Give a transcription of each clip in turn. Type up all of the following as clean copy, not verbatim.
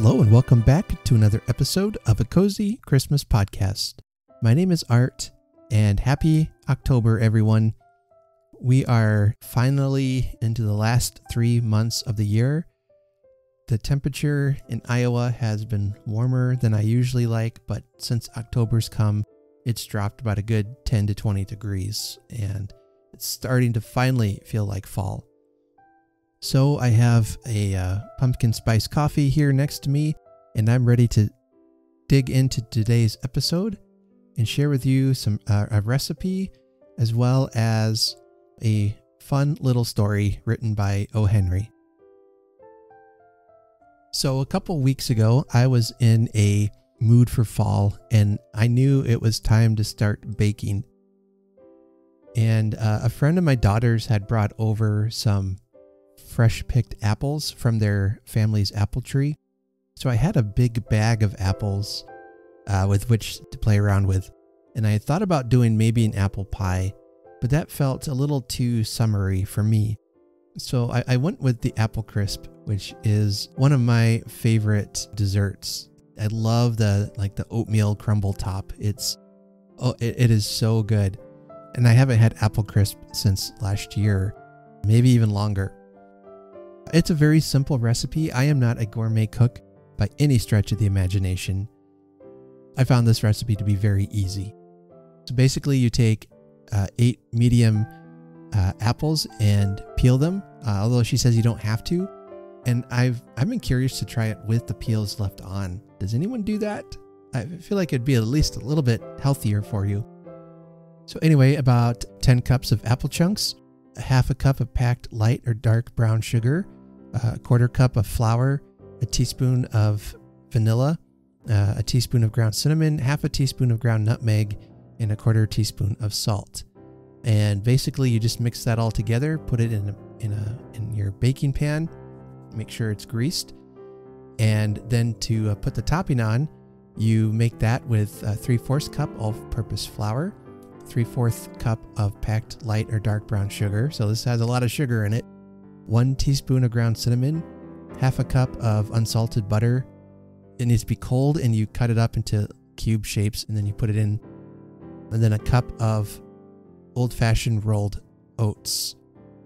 Hello and welcome back to another episode of a Cozy Christmas Podcast. My name is Art and happy October, everyone. We are finally into the last 3 months of the year. The temperature in Iowa has been warmer than I usually like, but since October's come, it's dropped about a good 10 to 20 degrees, and it's starting to finally feel like fall. So I have a pumpkin spice coffee here next to me, and I'm ready to dig into today's episode and share with you a recipe as well as a fun little story written by O. Henry. So a couple weeks ago, I was in a mood for fall, and I knew it was time to start baking. And a friend of my daughter's had brought over some fresh picked apples from their family's apple tree. So I had a big bag of apples with which to play around with. And I thought about doing maybe an apple pie, but that felt a little too summery for me. So I went with the apple crisp, which is one of my favorite desserts. I love the oatmeal crumble top. It is so good. And I haven't had apple crisp since last year, maybe even longer. It's a very simple recipe. I am not a gourmet cook by any stretch of the imagination. I found this recipe to be very easy. So basically you take 8 medium apples and peel them, although she says you don't have to. And I've been curious to try it with the peels left on. Does anyone do that? I feel like it'd be at least a little bit healthier for you. So anyway, about 10 cups of apple chunks, a half a cup of packed light or dark brown sugar, a quarter cup of flour, a teaspoon of vanilla, a teaspoon of ground cinnamon, half a teaspoon of ground nutmeg, and a quarter teaspoon of salt. And basically you just mix that all together, put it in your baking pan, make sure it's greased, and then to put the topping on, you make that with 3/4 cup all-purpose flour, 3/4 cup of packed light or dark brown sugar. So this has a lot of sugar in it. 1 teaspoon of ground cinnamon, half a cup of unsalted butter. It needs to be cold, and you cut it up into cube shapes, and then you put it in. And then a cup of old-fashioned rolled oats.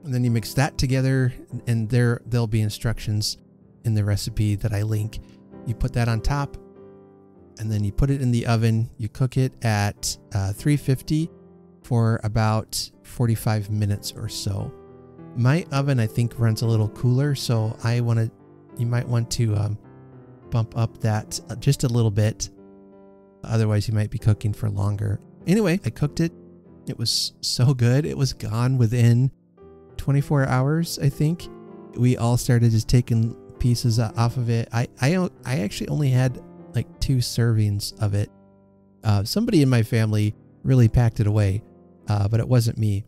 And then you mix that together, and there'll be instructions in the recipe that I link. You put that on top, and then you put it in the oven. You cook it at 350 for about 45 minutes or so. My oven, I think, runs a little cooler, so you might want to bump up that just a little bit. Otherwise, you might be cooking for longer. Anyway, I cooked it. It was so good. It was gone within 24 hours, I think. We all started just taking pieces off of it. I actually only had like 2 servings of it. Somebody in my family really packed it away, but it wasn't me.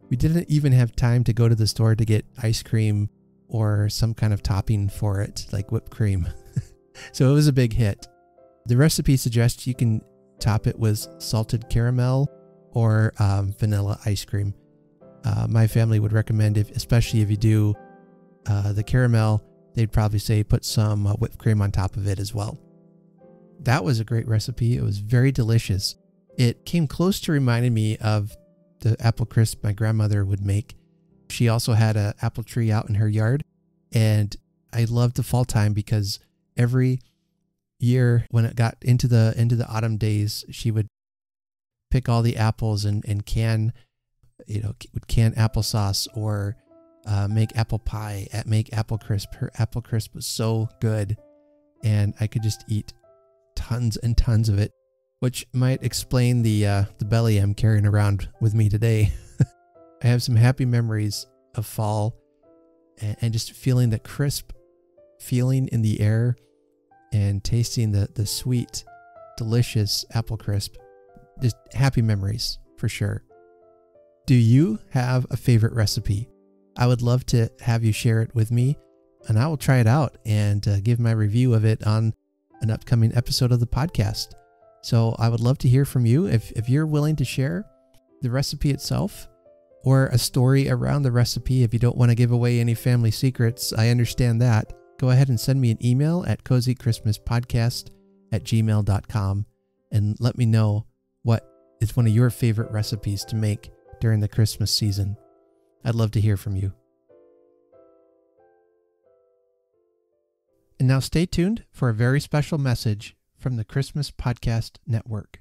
We didn't even have time to go to the store to get ice cream or some kind of topping for it, like whipped cream. So it was a big hit. The recipe suggests you can top it with salted caramel or vanilla ice cream. My family would recommend, especially if you do the caramel, they'd probably say put some whipped cream on top of it as well. That was a great recipe. It was very delicious. It came close to reminding me of the apple crisp my grandmother would make. She also had an apple tree out in her yard, and I loved the fall time because every year when it got into the autumn days, she would pick all the apples and can applesauce or make apple pie, make apple crisp. Her apple crisp was so good, and I could just eat tons and tons of it, which might explain the belly I'm carrying around with me today. I have some happy memories of fall and just feeling the crisp feeling in the air and tasting the sweet, delicious apple crisp. Just happy memories for sure. Do you have a favorite recipe? I would love to have you share it with me, and I will try it out and give my review of it on an upcoming episode of the podcast. So I would love to hear from you if you're willing to share the recipe itself or a story around the recipe. If you don't want to give away any family secrets, I understand that. go ahead and send me an email at cozychristmaspodcast@gmail.com and let me know what is one of your favorite recipes to make during the Christmas season. I'd love to hear from you. And now stay tuned for a very special message from the Christmas Podcast Network.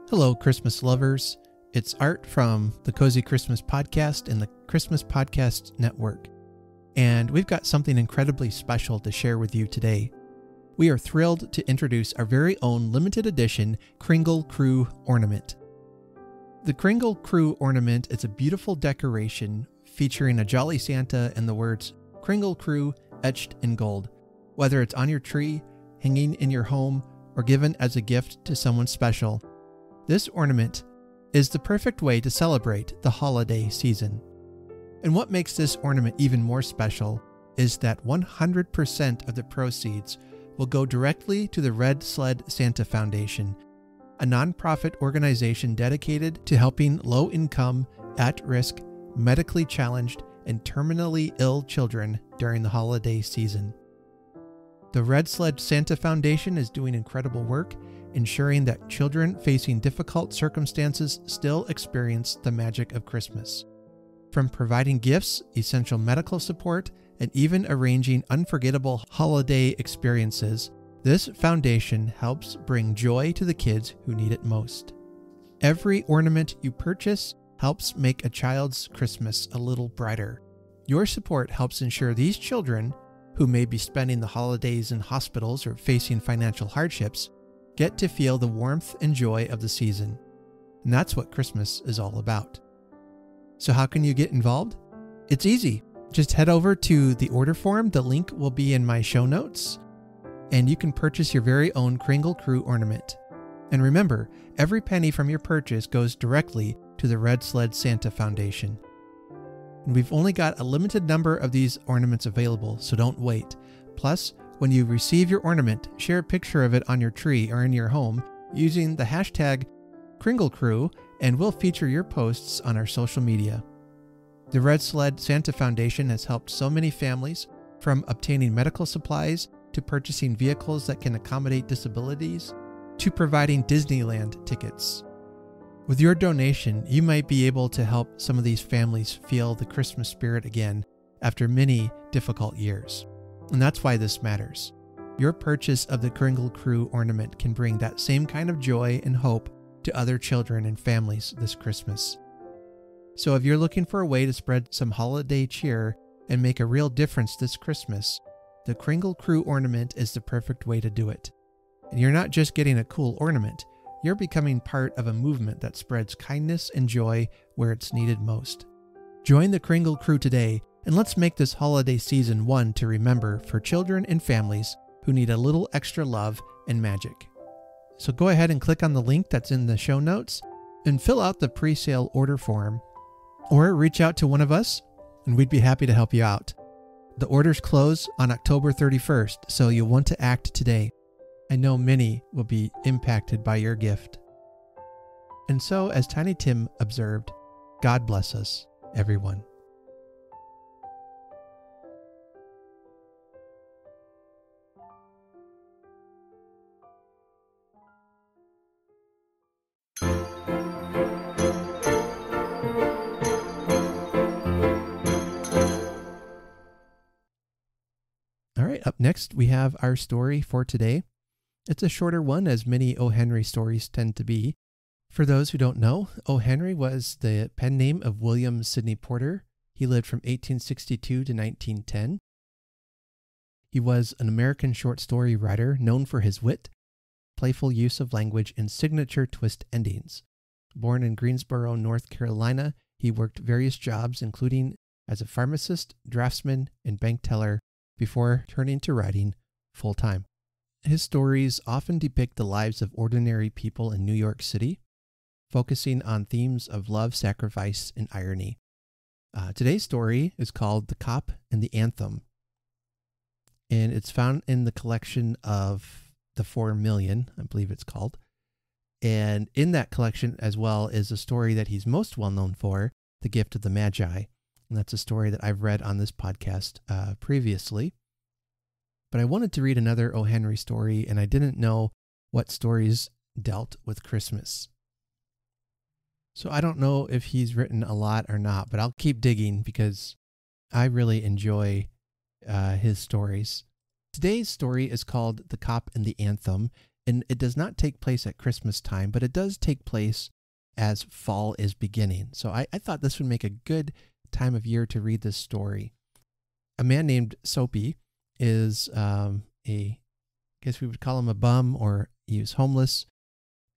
Hello, Christmas lovers. It's Art from the Cozy Christmas Podcast and the Christmas Podcast Network. And we've got something incredibly special to share with you today. We are thrilled to introduce our very own limited edition Kringle Crew ornament. The Kringle Crew ornament is a beautiful decoration featuring a Jolly Santa and the words Kringle Crew etched in gold. Whether it's on your tree, hanging in your home, or given as a gift to someone special, this ornament is the perfect way to celebrate the holiday season. And what makes this ornament even more special is that 100% of the proceeds will go directly to the Red Sled Santa Foundation, a nonprofit organization dedicated to helping low-income, at-risk, medically challenged, and terminally ill children during the holiday season. The Red Sled Santa Foundation is doing incredible work, ensuring that children facing difficult circumstances still experience the magic of Christmas. From providing gifts, essential medical support, and even arranging unforgettable holiday experiences, this foundation helps bring joy to the kids who need it most. Every ornament you purchase helps make a child's Christmas a little brighter. Your support helps ensure these children, who may be spending the holidays in hospitals or facing financial hardships, get to feel the warmth and joy of the season. And that's what Christmas is all about. So how can you get involved? It's easy. Just head over to the order form. The link will be in my show notes, and you can purchase your very own Kringle Crew ornament. And remember, every penny from your purchase goes directly to the Red Sled Santa Foundation. And we've only got a limited number of these ornaments available, so don't wait. Plus, when you receive your ornament, share a picture of it on your tree or in your home using the hashtag KringleCrew, and we'll feature your posts on our social media. The Red Sled Santa Foundation has helped so many families, from obtaining medical supplies to purchasing vehicles that can accommodate disabilities to providing Disneyland tickets. With your donation, you might be able to help some of these families feel the Christmas spirit again after many difficult years. And that's why this matters. Your purchase of the Kringle Crew ornament can bring that same kind of joy and hope to other children and families this Christmas. So if you're looking for a way to spread some holiday cheer and make a real difference this Christmas, the Kringle Crew ornament is the perfect way to do it. And you're not just getting a cool ornament, you're becoming part of a movement that spreads kindness and joy where it's needed most. Join the Kringle Crew today, and let's make this holiday season one to remember for children and families who need a little extra love and magic. So go ahead and click on the link that's in the show notes and fill out the pre-sale order form, or reach out to one of us and we'd be happy to help you out. The orders close on October 31st, so you'll want to act today. I know many will be impacted by your gift. And so, as Tiny Tim observed, God bless us, everyone. All right, up next we have our story for today. It's a shorter one, as many O. Henry stories tend to be. For those who don't know, O. Henry was the pen name of William Sidney Porter. He lived from 1862 to 1910. He was an American short story writer known for his wit, playful use of language, and signature twist endings. Born in Greensboro, North Carolina, he worked various jobs, including as a pharmacist, draftsman, and bank teller, before turning to writing full-time. His stories often depict the lives of ordinary people in New York City, focusing on themes of love, sacrifice, and irony. Today's story is called The Cop and the Anthem, and it's found in the collection of The 4 Million, I believe it's called. And in that collection as well is a story that he's most well known for, the gift of the Magi. And that's a story that I've read on this podcast previously. But I wanted to read another O. Henry story, and I didn't know what stories dealt with Christmas. So I don't know if he's written a lot or not, but I'll keep digging because I really enjoy his stories. Today's story is called The Cop and the Anthem, and it does not take place at Christmas time, but it does take place as fall is beginning. So I thought this would make a good time of year to read this story. A man named Soapy is I guess we would call him a bum, or he was homeless.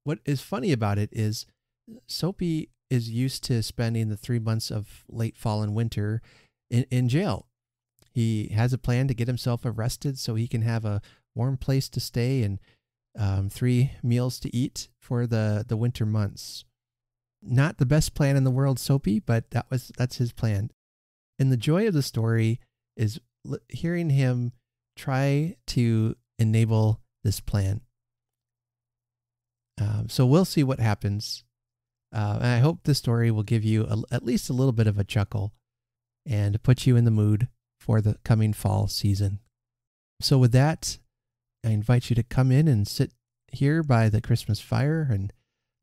What is funny about it is Soapy is used to spending the 3 months of late fall and winter in jail. He has a plan to get himself arrested so he can have a warm place to stay and 3 meals to eat for the winter months. Not the best plan in the world, Soapy, but that's his plan. And the joy of the story is hearing him try to enable this plan. So we'll see what happens. And I hope this story will give you at least a little bit of a chuckle and put you in the mood for the coming fall season. So with that, I invite you to come in and sit here by the Christmas fire, and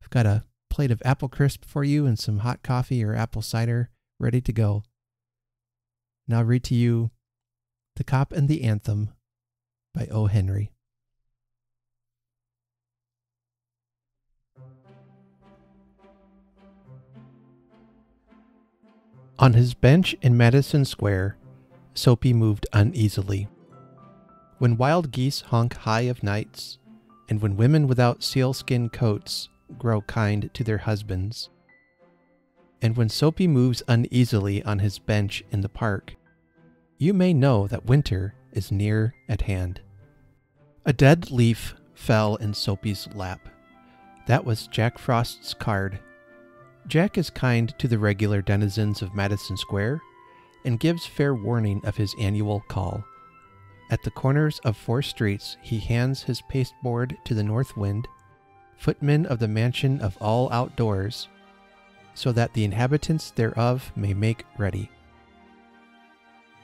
I've got a plate of apple crisp for you and some hot coffee or apple cider ready to go. Now I'll read to you The Cop and the Anthem by O. Henry. On his bench in Madison Square, Soapy moved uneasily. When wild geese honk high of nights, and when women without sealskin coats grow kind to their husbands, and when Soapy moves uneasily on his bench in the park, you may know that winter is near at hand. A dead leaf fell in Soapy's lap. That was Jack Frost's card. Jack is kind to the regular denizens of Madison Square and gives fair warning of his annual call. At the corners of 4 streets, he hands his pasteboard to the north wind, footman of the mansion of all outdoors, so that the inhabitants thereof may make ready.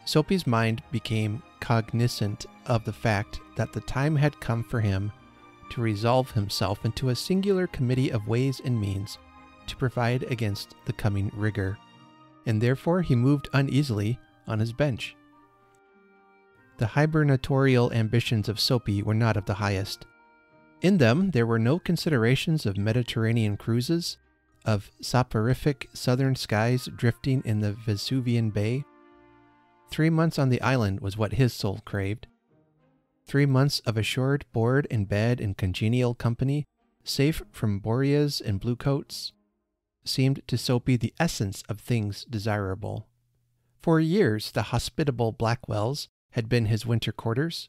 Soapy's mind became cognizant of the fact that the time had come for him to resolve himself into a singular committee of ways and means to provide against the coming rigor, and therefore he moved uneasily on his bench. The hibernatorial ambitions of Soapy were not of the highest. In them there were no considerations of Mediterranean cruises, of soporific southern skies drifting in the Vesuvian Bay. 3 months on the island was what his soul craved. 3 months of assured board and bed in congenial company, safe from boreas and bluecoats, seemed to Soapy the essence of things desirable. For years the hospitable Blackwells had been his winter quarters,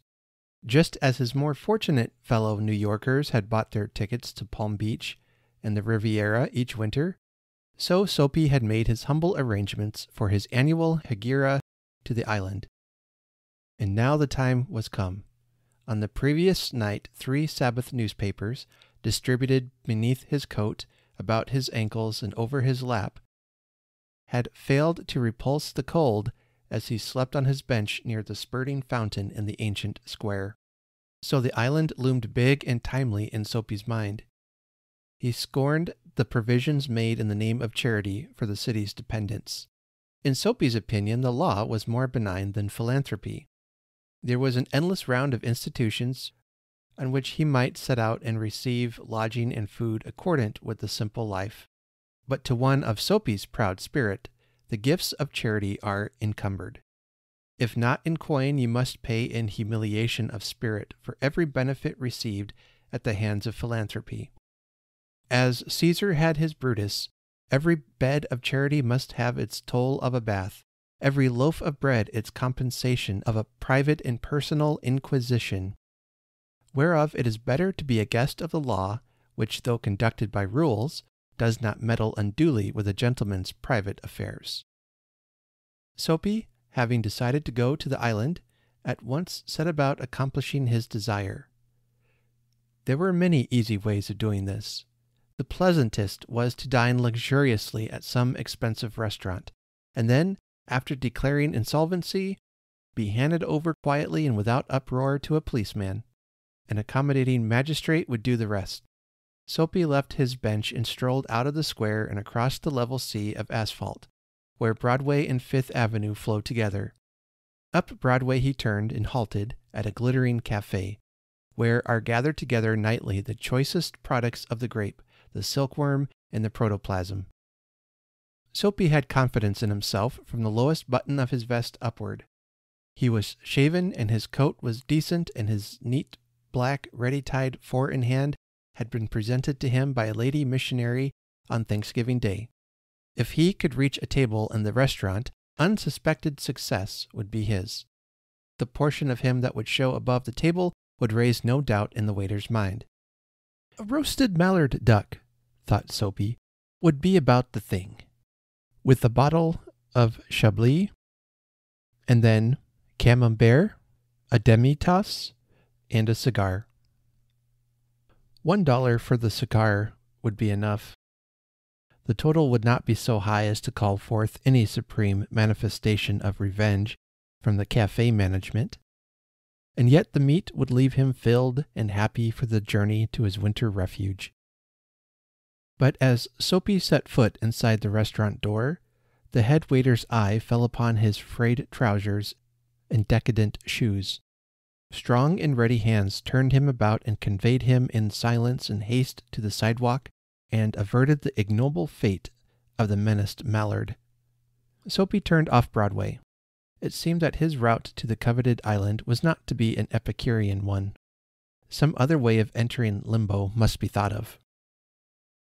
just as his more fortunate fellow New Yorkers had bought their tickets to Palm Beach and the Riviera each winter. So Soapy had made his humble arrangements for his annual hegira to the island. And now the time was come. On the previous night 3 Sabbath newspapers, distributed beneath his coat, about his ankles and over his lap, had failed to repulse the cold as he slept on his bench near the spurting fountain in the ancient square. So the island loomed big and timely in Soapy's mind. He scorned the provisions made in the name of charity for the city's dependents. In Soapy's opinion, the law was more benign than philanthropy. There was an endless round of institutions on which he might set out and receive lodging and food accordant with the simple life. But to one of Soapy's proud spirit, the gifts of charity are encumbered. If not in coin, you must pay in humiliation of spirit for every benefit received at the hands of philanthropy. As Caesar had his Brutus, every bed of charity must have its toll of a bath, every loaf of bread its compensation of a private and personal inquisition, whereof it is better to be a guest of the law, which, though conducted by rules, does not meddle unduly with a gentleman's private affairs. Soapy, having decided to go to the island, at once set about accomplishing his desire. There were many easy ways of doing this. The pleasantest was to dine luxuriously at some expensive restaurant, and then, after declaring insolvency, be handed over quietly and without uproar to a policeman. An accommodating magistrate would do the rest. Soapy left his bench and strolled out of the square and across the level sea of asphalt, where Broadway and Fifth Avenue flow together. Up Broadway he turned and halted at a glittering cafe, where are gathered together nightly the choicest products of the grape, the silkworm, and the protoplasm. Soapy had confidence in himself from the lowest button of his vest upward. He was shaven, and his coat was decent, and his neat, black, ready-tied four-in-hand had been presented to him by a lady missionary on Thanksgiving Day. If he could reach a table in the restaurant, unsuspected success would be his. The portion of him that would show above the table would raise no doubt in the waiter's mind. A roasted mallard duck, thought Soapy, would be about the thing, with a bottle of Chablis, and then camembert, a demi-tasse, and a cigar. $1 for the cigar would be enough. The total would not be so high as to call forth any supreme manifestation of revenge from the cafe management, and yet the meat would leave him filled and happy for the journey to his winter refuge. But as Soapy set foot inside the restaurant door, the head waiter's eye fell upon his frayed trousers and decadent shoes. Strong and ready hands turned him about and conveyed him in silence and haste to the sidewalk and averted the ignoble fate of the menaced mallard. Soapy turned off Broadway. It seemed that his route to the coveted island was not to be an Epicurean one. Some other way of entering limbo must be thought of.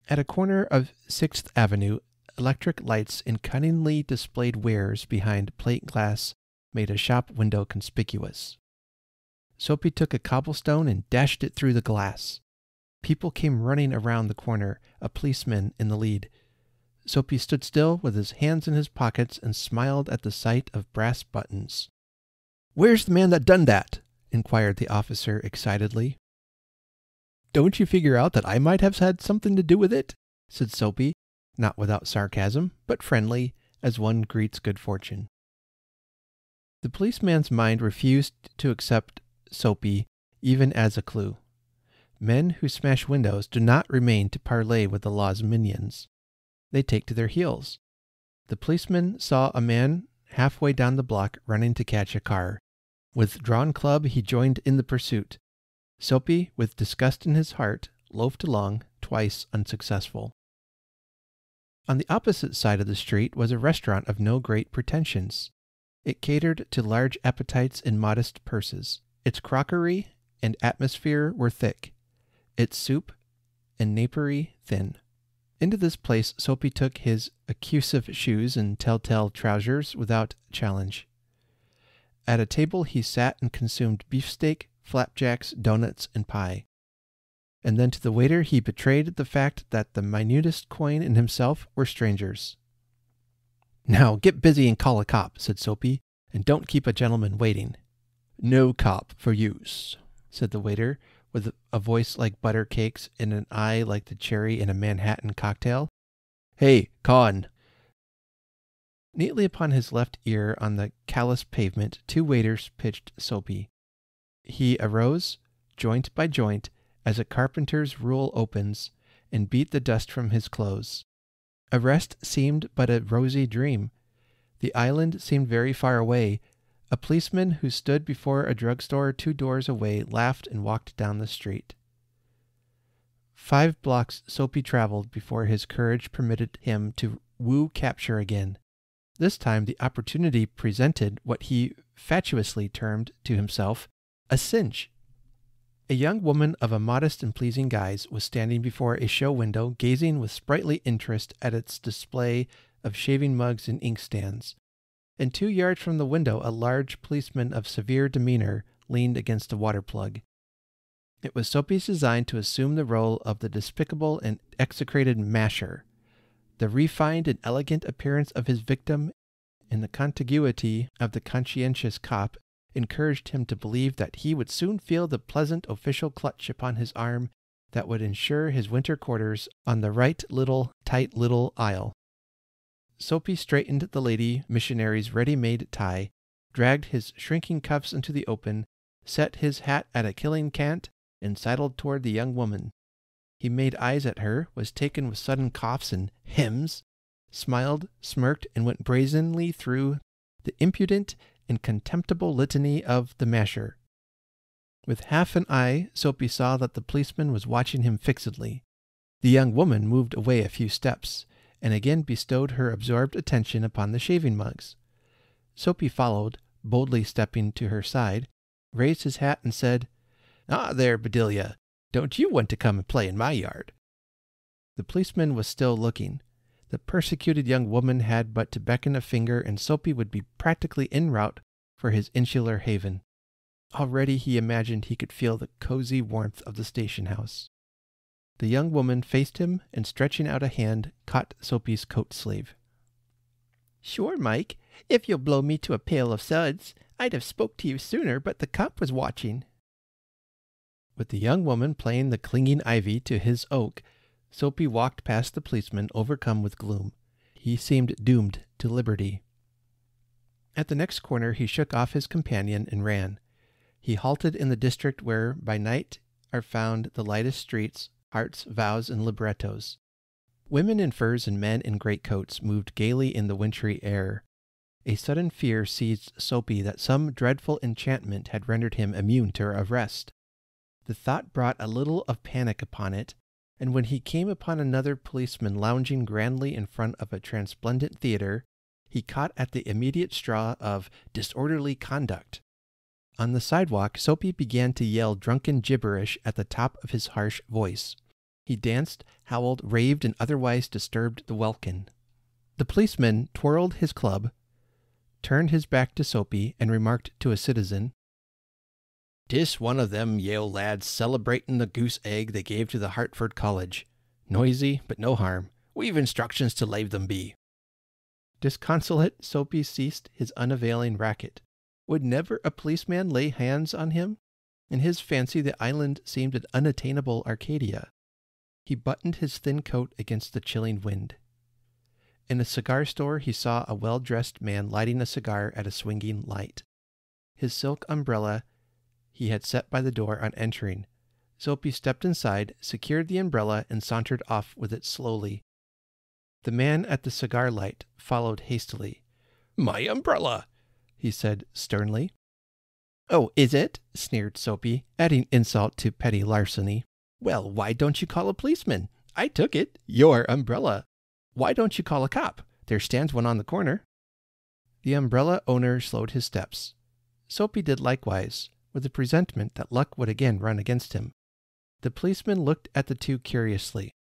At a corner of 6th Avenue, electric lights in cunningly displayed wares behind plate glass made a shop window conspicuous. Soapy took a cobblestone and dashed it through the glass. People came running around the corner, a policeman in the lead. Soapy stood still with his hands in his pockets and smiled at the sight of brass buttons. "Where's the man that done that?" inquired the officer excitedly. "Don't you figure out that I might have had something to do with it?" said Soapy, not without sarcasm, but friendly, as one greets good fortune. The policeman's mind refused to accept Soapy even as a clue. Men who smash windows do not remain to parley with the law's minions. They take to their heels. The policeman saw a man halfway down the block running to catch a car. With drawn club he joined in the pursuit. Soapy, with disgust in his heart, loafed along, twice unsuccessful. On the opposite side of the street was a restaurant of no great pretensions. It catered to large appetites and modest purses. Its crockery and atmosphere were thick, its soup and napery thin. Into this place Soapy took his accusive shoes and telltale trousers without challenge. At a table he sat and consumed beefsteak, flapjacks, donuts, and pie. And then to the waiter he betrayed the fact that the minutest coin and himself were strangers. "Now get busy and call a cop," said Soapy, "and don't keep a gentleman waiting." "No cop for use," said the waiter, with a voice like butter cakes and an eye like the cherry in a Manhattan cocktail. "Hey, Con!" Neatly upon his left ear on the callous pavement, 2 waiters pitched Soapy. He arose, joint by joint, as a carpenter's rule opens, and beat the dust from his clothes. Arrest seemed but a rosy dream. The island seemed very far away. A policeman who stood before a drugstore 2 doors away laughed and walked down the street. 5 blocks Soapy traveled before his courage permitted him to woo capture again. This time the opportunity presented what he fatuously termed to himself a cinch. A young woman of a modest and pleasing guise was standing before a show window, gazing with sprightly interest at its display of shaving mugs and inkstands. And 2 yards from the window a large policeman of severe demeanor leaned against a water plug. It was Soapy's design to assume the role of the despicable and execrated masher. The refined and elegant appearance of his victim and the contiguity of the conscientious cop encouraged him to believe that he would soon feel the pleasant official clutch upon his arm that would ensure his winter quarters on the right tight little aisle. Soapy straightened the lady missionary's ready-made tie, dragged his shrinking cuffs into the open, set his hat at a killing cant, and sidled toward the young woman. He made eyes at her, was taken with sudden coughs and hems, smiled, smirked, and went brazenly through the impudent and contemptible litany of the masher. With half an eye, Soapy saw that the policeman was watching him fixedly. The young woman moved away a few steps, and again bestowed her absorbed attention upon the shaving mugs. Soapy followed, boldly stepping to her side, raised his hat and said, "Ah, there, Bedelia, don't you want to come and play in my yard?" The policeman was still looking. The persecuted young woman had but to beckon a finger, and Soapy would be practically en route for his insular haven. Already he imagined he could feel the cozy warmth of the station house. The young woman faced him, and stretching out a hand, caught Soapy's coat sleeve. "Sure, Mike, if you'll blow me to a pail of suds. I'd have spoke to you sooner, but the cop was watching." With the young woman playing the clinging ivy to his oak, Soapy walked past the policeman, overcome with gloom. He seemed doomed to liberty. At the next corner he shook off his companion and ran. He halted in the district where by night are found the lightest streets, hearts, vows, and librettos. Women in furs and men in greatcoats moved gaily in the wintry air. A sudden fear seized Soapy that some dreadful enchantment had rendered him immune to arrest. The thought brought a little of panic upon it, and when he came upon another policeman lounging grandly in front of a transplendent theater, he caught at the immediate straw of disorderly conduct. On the sidewalk, Soapy began to yell drunken gibberish at the top of his harsh voice. He danced, howled, raved, and otherwise disturbed the welkin. The policeman twirled his club, turned his back to Soapy, and remarked to a citizen, "'Tis one of them Yale lads celebrating the goose egg they gave to the Hartford College. Noisy, but no harm. We've instructions to lave them be." Disconsolate, Soapy ceased his unavailing racket. Would never a policeman lay hands on him? In his fancy the island seemed an unattainable Arcadia. He buttoned his thin coat against the chilling wind. In a cigar store he saw a well-dressed man lighting a cigar at a swinging light. His silk umbrella he had set by the door on entering. Soapy stepped inside, secured the umbrella, and sauntered off with it slowly. The man at the cigar light followed hastily. "My umbrella," he said sternly. "Oh, is it?" sneered Soapy, adding insult to petty larceny. "Well, why don't you call a policeman? I took it. Your umbrella. Why don't you call a cop? There stands one on the corner." The umbrella owner slowed his steps. Soapy did likewise, with a presentiment that luck would again run against him. The policeman looked at the two curiously.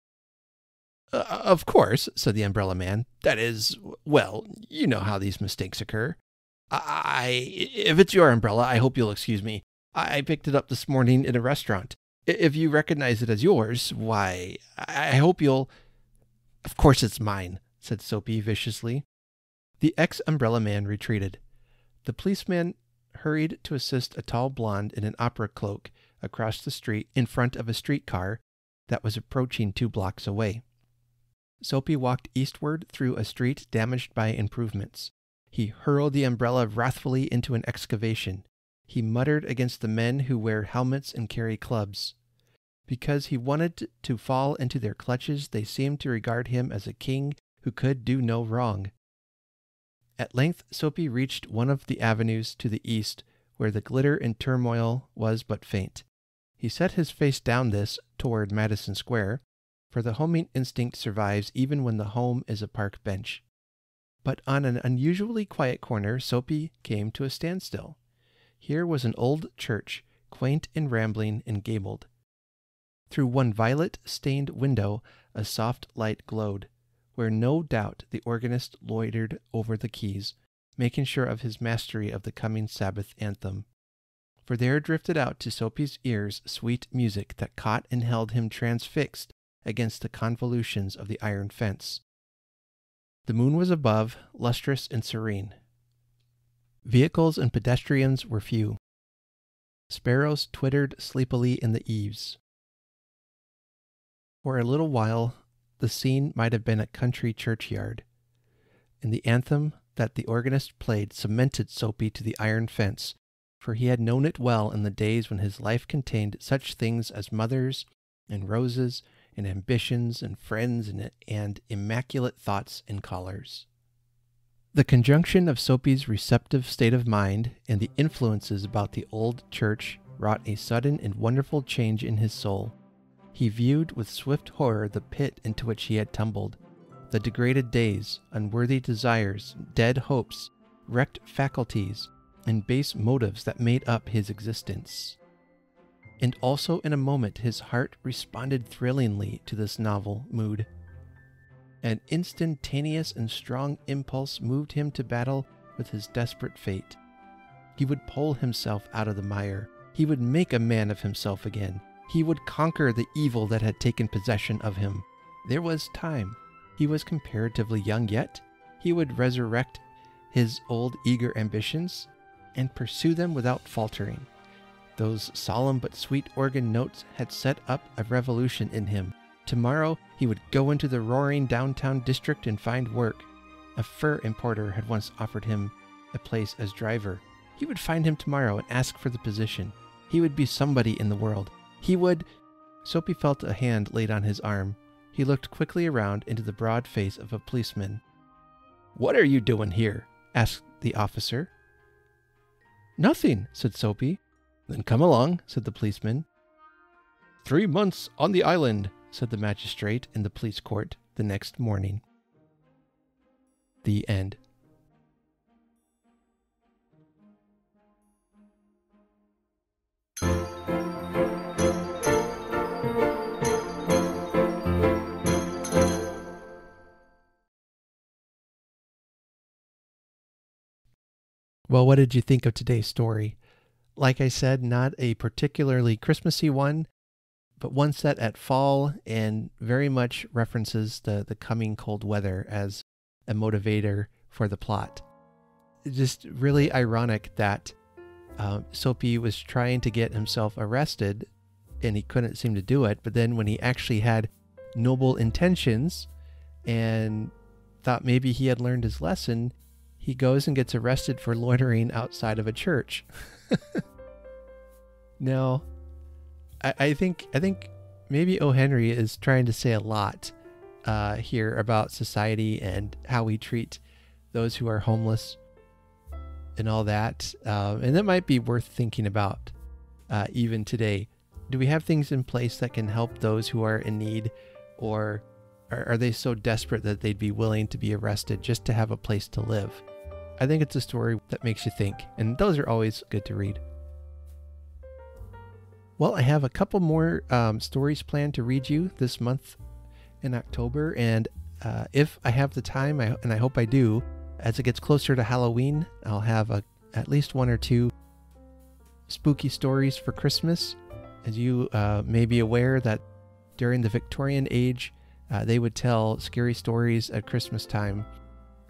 Of course," said the umbrella man. "That is, well, you know how these mistakes occur. If it's your umbrella, I hope you'll excuse me. I picked it up this morning in a restaurant. If you recognize it as yours, why, I hope you'll—" "Of course it's mine," said Soapy viciously. The ex-umbrella man retreated. The policeman hurried to assist a tall blonde in an opera cloak across the street in front of a streetcar that was approaching 2 blocks away. Soapy walked eastward through a street damaged by improvements. He hurled the umbrella wrathfully into an excavation. He muttered against the men who wear helmets and carry clubs. Because he wanted to fall into their clutches, they seemed to regard him as a king who could do no wrong. At length Soapy reached one of the avenues to the east, where the glitter and turmoil was but faint. He set his face down this toward Madison Square, for the homing instinct survives even when the home is a park bench. But on an unusually quiet corner, Soapy came to a standstill. Here was an old church, quaint and rambling and gabled. Through one violet-stained window a soft light glowed, where no doubt the organist loitered over the keys, making sure of his mastery of the coming Sabbath anthem. For there drifted out to Soapy's ears sweet music that caught and held him transfixed against the convolutions of the iron fence. The moon was above, lustrous and serene. Vehicles and pedestrians were few. Sparrows twittered sleepily in the eaves. For a little while, the scene might have been a country churchyard, and the anthem that the organist played cemented Soapy to the iron fence, for he had known it well in the days when his life contained such things as mothers and roses and ambitions and friends and immaculate thoughts and collars. The conjunction of Soapy's receptive state of mind and the influences about the old church wrought a sudden and wonderful change in his soul. He viewed with swift horror the pit into which he had tumbled, the degraded days, unworthy desires, dead hopes, wrecked faculties, and base motives that made up his existence. And also in a moment his heart responded thrillingly to this novel mood. An instantaneous and strong impulse moved him to battle with his desperate fate. He would pull himself out of the mire. He would make a man of himself again. He would conquer the evil that had taken possession of him. There was time. He was comparatively young yet. He would resurrect his old eager ambitions and pursue them without faltering. Those solemn but sweet organ notes had set up a revolution in him. Tomorrow he would go into the roaring downtown district and find work. A fur importer had once offered him a place as driver. He would find him tomorrow and ask for the position. He would be somebody in the world. He would... Soapy felt a hand laid on his arm. He looked quickly around into the broad face of a policeman. "What are you doing here?" asked the officer. "Nothing," said Soapy. "Then come along," said the policeman. 3 months on the island," said the magistrate in the police court the next morning. The end. Well, what did you think of today's story? Like I said, not a particularly Christmassy one, but one set at fall and very much references the coming cold weather as a motivator for the plot. It's just really ironic that Soapy was trying to get himself arrested and he couldn't seem to do it, but then when he actually had noble intentions and thought maybe he had learned his lesson, he goes and gets arrested for loitering outside of a church. Now, I think maybe O. Henry is trying to say a lot here about society and how we treat those who are homeless and all that. And that might be worth thinking about even today. Do we have things in place that can help those who are in need, or are they so desperate that they'd be willing to be arrested just to have a place to live? I think it's a story that makes you think, and those are always good to read. Well, I have a couple more stories planned to read you this month in October, and if I have the time, and I hope I do, as it gets closer to Halloween, I'll have at least one or two spooky stories for Christmas. As you may be aware that during the Victorian age, they would tell scary stories at Christmas time,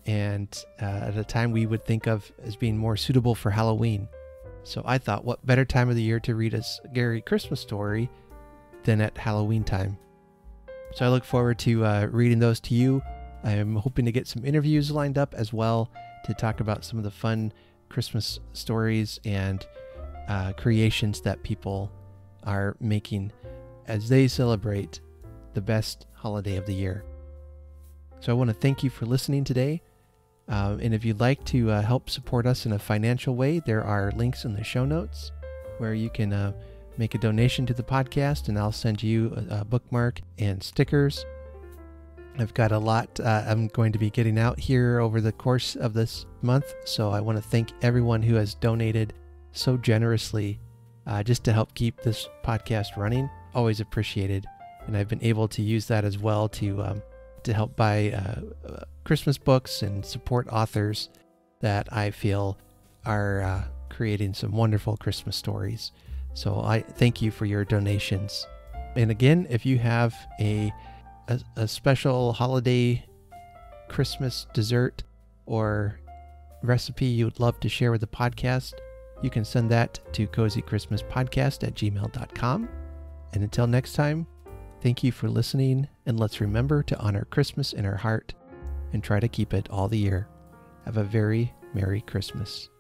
and at a time we would think of as being more suitable for Halloween. So I thought, what better time of the year to read a scary Christmas story than at Halloween time? So I look forward to reading those to you. I'm hoping to get some interviews lined up as well to talk about some of the fun Christmas stories and creations that people are making as they celebrate the best holiday of the year. So I want to thank you for listening today. And if you'd like to help support us in a financial way, there are links in the show notes where you can make a donation to the podcast, and I'll send you a bookmark and stickers. I've got a lot I'm going to be getting out here over the course of this month, so I want to thank everyone who has donated so generously just to help keep this podcast running. Always appreciated, and I've been able to use that as well to help buy Christmas books and support authors that I feel are creating some wonderful Christmas stories. So I thank you for your donations. And again, if you have a special holiday Christmas dessert or recipe you would love to share with the podcast, you can send that to cozychristmaspodcast@gmail.com. And until next time, Thank you for listening, and let's remember to honor Christmas in our heart and try to keep it all the year. Have a very Merry Christmas.